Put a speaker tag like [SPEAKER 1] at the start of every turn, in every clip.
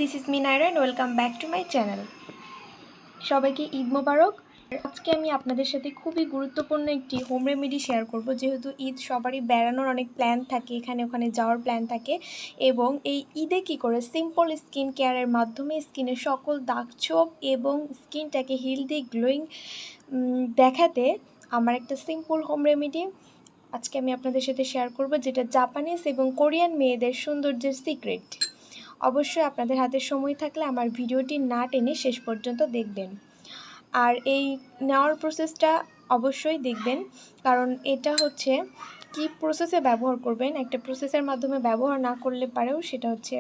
[SPEAKER 1] This is me Naira and welcome back to my channel. সবাইকে ঈদ মোবারক। আজকে আমি আপনাদের সাথে খুবই গুরুত্বপূর্ণ একটি হোম রেমেডি শেয়ার করব। যেহেতু ঈদ সবারই বেড়ানোর অনেক প্ল্যান থাকে, এখানে ওখানে যাওয়ার প্ল্যান থাকে, এবং এই ঈদে কী করে সিম্পল স্কিন কেয়ারের মাধ্যমে স্কিনের সকল দাগছোপ এবং স্কিনটাকে হেলদি গ্লোয়িং দেখাতে আমার একটা সিম্পল হোম রেমেডি আজকে আমি আপনাদের সাথে শেয়ার করব, যেটা জাপানিজ এবং কোরিয়ান মেয়েদের সৌন্দর্যের সিক্রেট। অবশ্যই আপনাদের হাতে সময় থাকলে আমার ভিডিওটি না টেনে শেষ পর্যন্ত দেখবেন, আর এই নেওয়ার প্রসেসটা অবশ্যই দেখবেন, কারণ এটা হচ্ছে কি প্রসেসে ব্যবহার করবেন। একটা প্রসেসের মাধ্যমে ব্যবহার না করলে পারেও সেটা হচ্ছে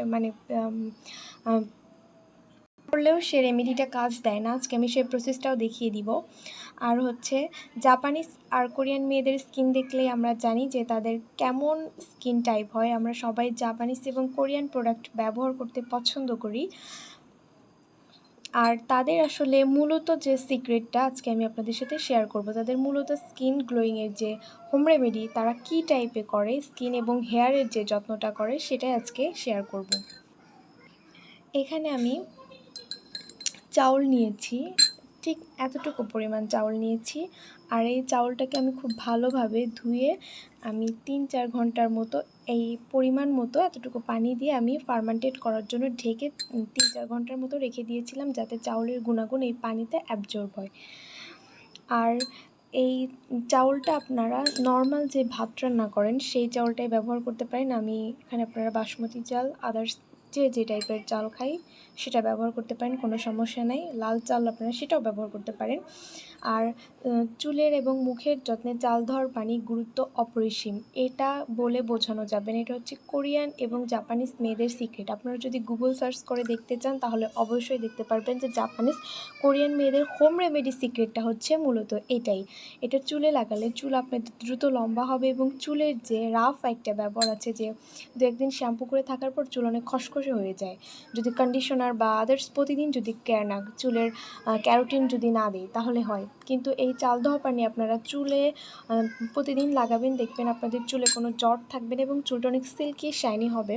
[SPEAKER 1] করলেও সে রেমেডিটা কাজ দেয় না। আজকে আমি সেই প্রসেসটাও দেখিয়ে দিব। আর হচ্ছে জাপানিজ আর কোরিয়ান মেয়েদের স্কিন দেখলেই আমরা জানি যে তাদের কেমন স্কিন টাইপ হয়। আমরা সবাই জাপানিজ এবং কোরিয়ান প্রোডাক্ট ব্যবহার করতে পছন্দ করি, আর তাদের আসলে মূলত যে সিক্রেটটা আজকে আমি আপনাদের সাথে শেয়ার করব। তাদের মূলত স্কিন গ্লোয়িংয়ের যে হোম রেমেডি তারা কী টাইপে করে, স্কিন এবং হেয়ারের যে যত্নটা করে, সেটাই আজকে শেয়ার করব। এখানে আমি চাউল নিয়েছি, ঠিক এতটুকু পরিমাণ চাউল নিয়েছি, আর এই চাউলটাকে আমি খুব ভালোভাবে ধুয়ে আমি 3-4 ঘন্টার মতো এই পরিমাণ মতো এতটুকু পানি দিয়ে আমি ফার্মেন্টেড করার জন্য ঢেকে 3-4 ঘন্টার মতো রেখে দিয়েছিলাম, যাতে চাউলের গুণাগুণ এই পানিতে অ্যাবজর্ব হয়। আর এই চাউলটা আপনারা নর্মাল যে ভাত রান্না করেন সেই চাউলটাই ব্যবহার করতে পারেন। আমি এখানে আপনারা বাসমতি চাল, আদার্স যে টাইপের চাল খাই সেটা ব্যবহার করতে পারেন, কোনো সমস্যা নেই। লাল চাল আপনারা সেটাও ব্যবহার করতে পারেন। আর চুলের এবং মুখের যত্নে চাল ধোয়ার পানি গুরুত্ব অপরিসীম, এটা বলে বোঝানো যাবে না। এটা হচ্ছে কোরিয়ান এবং জাপানিজ মেয়েদের সিক্রেট। আপনারা যদি গুগল সার্চ করে দেখতে চান তাহলে অবশ্যই দেখতে পারবেন যে জাপানিজ কোরিয়ান মেয়েদের হোম রেমেডি সিক্রেটটা হচ্ছে মূলত এটাই। এটা চুলে লাগালে চুল আপনাদের দ্রুত লম্বা হবে, এবং চুলের যে রাফ একটা ব্যাপার আছে যে 2-1 দিন শ্যাম্পু করে থাকার পর চুল অনেক খসখসে হয়ে যায়, যদি কন্ডিশনার বা আদার্স প্রতিদিন যদি কেয়ার না, চুলের ক্যারোটিন যদি না দিই তাহলে হয়। কিন্তু এই চাল ধোয়া পানি আপনারা চুলে প্রতিদিন লাগাবেন, দেখবেন আপনাদের চুলে কোনো জট থাকবে না এবং চুলটা অনেক সিল্কি শাইনি হবে।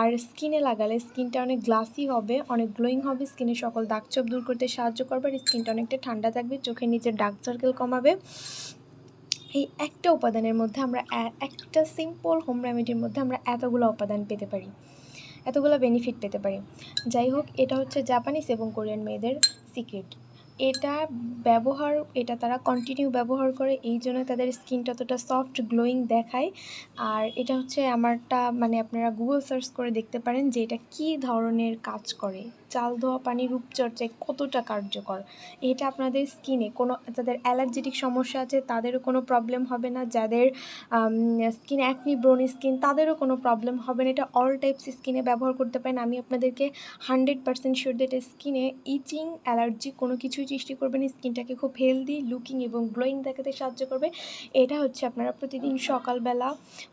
[SPEAKER 1] আর স্কিনে লাগালে স্কিনটা অনেক গ্লাসি হবে, অনেক গ্লোয়িং হবে, স্কিনের সকল দাগছোপ দূর করতে সাহায্য করবে, আর স্কিনটা অনেকটা ঠান্ডা থাকবে, চোখের নিচে ডার্ক সার্কেল কমাবে। এই একটা উপাদানের মধ্যে আমরা একটা সিম্পল হোম রেমেডির মধ্যে আমরা এতগুলো উপাদান পেতে পারি, এতগুলো বেনিফিট পেতে পারি। যাই হোক, এটা হচ্ছে জাপানিজ এবং কোরিয়ান মেয়েদের সিক্রেট। এটা তারা কন্টিনিউ ব্যবহার করে, এই জন্য তাদের স্কিনটা ততটা সফট গ্লোয়িং দেখায়। আর এটা হচ্ছে আপনারা গুগল সার্চ করে দেখতে পারেন যে এটা কী ধরনের কাজ করে, চাল ধোয়া পানি রূপচর্চায় কতটা কার্যকর। এটা আপনাদের স্কিনে যাদের অ্যালার্জেটিক সমস্যা আছে তাদেরও কোনো প্রবলেম হবে না, যাদের স্কিন অ্যাকনি ব্রোন স্কিন তাদেরও কোনো প্রবলেম হবে না। এটা অল টাইপস স্কিনে ব্যবহার করতে পারেন। আমি আপনাদেরকে 100% শিওর যে এটা স্কিনে ইচিং, অ্যালার্জি কোনো কিছুই সৃষ্টি করবে না, স্কিনটাকে খুব হেলদি লুকিং এবং গ্লোয়িং দেখাতে সাহায্য করবে। এটা হচ্ছে আপনারা প্রতিদিন সকালবেলা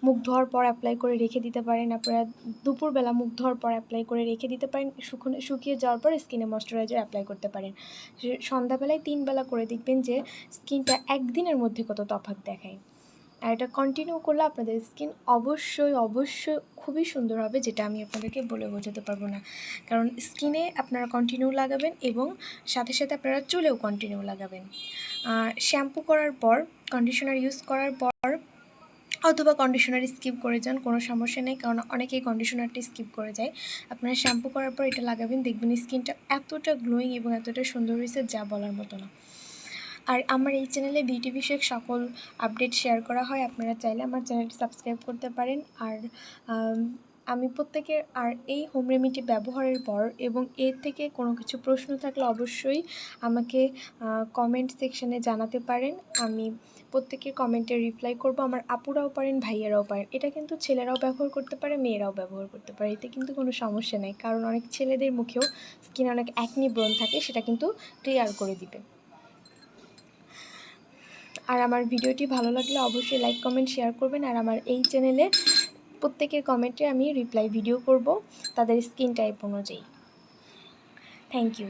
[SPEAKER 1] মুখ ধোয়ার পর অ্যাপ্লাই করে রেখে দিতে পারেন, আপনারা দুপুরবেলা মুখ ধোয়ার পর অ্যাপ্লাই করে রেখে দিতে পারেন, শুকিয়ে যাওয়ার পর স্কিনে ময়শ্চারাইজার অ্যাপ্লাই করতে পারেন। সন্ধ্যাবেলায় 3 বেলা করে দেখবেন যে স্কিনটা একদিনের মধ্যে কত তফাৎ দেখায়। আর এটা কন্টিনিউ করলে আপনাদের স্কিন অবশ্যই খুবই সুন্দর হবে, যেটা আমি আপনাদেরকে বলে বোঝাতে পারবো না। কারণ স্কিনে আপনারা কন্টিনিউ লাগাবেন এবং সাথে সাথে আপনারা চুলেও কন্টিনিউ লাগাবেন। শ্যাম্পু করার পর, কন্ডিশনার ইউজ করার পর অথবা কন্ডিশনার স্কিপ করে যান, কোনো সমস্যা নেই, কারণ অনেকেই কন্ডিশনারটি স্কিপ করে যায়। আপনারা শ্যাম্পু করার পর এটা লাগাবেন, দেখবেন স্কিনটা এতটা গ্লোয়িং এবং এতটা সুন্দর হয়েছে যা বলার মতো না। আর আমার এই চ্যানেলে বিউটি বিষয়ক সকল আপডেট শেয়ার করা হয়, আপনারা চাইলে আমার চ্যানেলটি সাবস্ক্রাইব করতে পারেন। আর আমি আর এই হোম রেমেডি ব্যবহারের পর এবং এর থেকে কোনো কিছু প্রশ্ন থাকলে অবশ্যই আমাকে কমেন্ট সেকশানে জানাতে পারেন। আমি প্রত্যেকের কমেন্টে রিপ্লাই করব। আমার আপুরাও পারেন, ভাইয়ারাও পারেন। এটা কিন্তু ছেলেরাও ব্যবহার করতে পারে, মেয়েরাও ব্যবহার করতে পারে, এতে কিন্তু কোনো সমস্যা নেই, কারণ অনেক ছেলেদের মুখেও স্কিনে অনেক অ্যাকনি ব্রণ থাকে, সেটা কিন্তু ক্লিয়ার করে দিবে। আর আমার ভিডিওটি ভালো লাগলে অবশ্যই লাইক কমেন্ট শেয়ার করবেন। আর আমার এই চ্যানেলে প্রত্যেকের কমেন্টে আমি রিপ্লাই ভিডিও করব তাদের স্কিন টাইপ অনুযায়ী। Thank you.